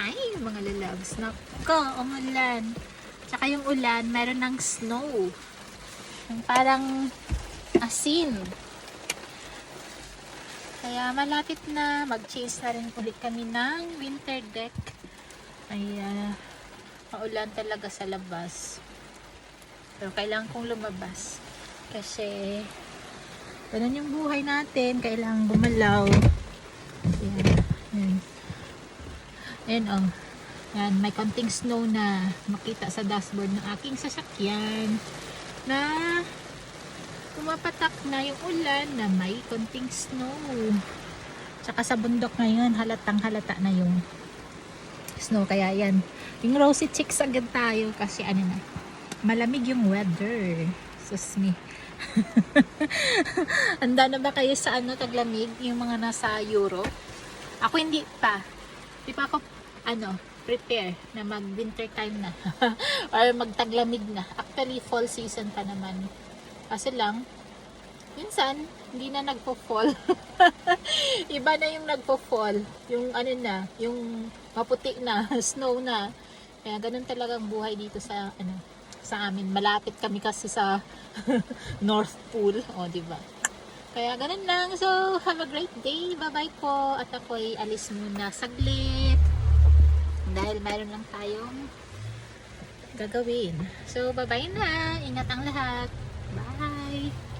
time, mga lalabs. Nako, umulan. Tsaka yung ulan, meron ng snow. Yung parang asin. Kaya malapit na. Mag-change na rin ulit kami ng winter deck. Ay, maulan talaga sa labas. Pero kailangan kong lumabas. Kasi, ganun yung buhay natin. Kailangan gumalaw. Yan. Ayan, oh. Yan, may konting snow na makita sa dashboard ng aking sasakyan. Na pumapatak na yung ulan na may konting snow. Tsaka sa bundok ngayon, halatang halata na yung snow. Kaya yan, yung rosy cheeks agad tayo kasi ano na, malamig yung weather. Sus me. Handa na ba kayo sa ano, taglamig? Yung mga nasa Europe? Ako hindi pa. Di pa ako, prepare na mag winter time na. Or magtaglamig na. Actually, fall season pa naman. Kasi lang, minsan, hindi na nagpo-fall. Iba na yung nagpo-fall. Yung ano na, yung maputi na, snow na. Kaya ganun talagang buhay dito sa, sa amin. Malapit kami kasi sa North Pole. O, diba? Kaya ganun lang. So, have a great day. Bye-bye po. At ako'y alis muna saglit. Dahil mayroon lang tayong gagawin. So, bye-bye na. Ingat ang lahat. Bye!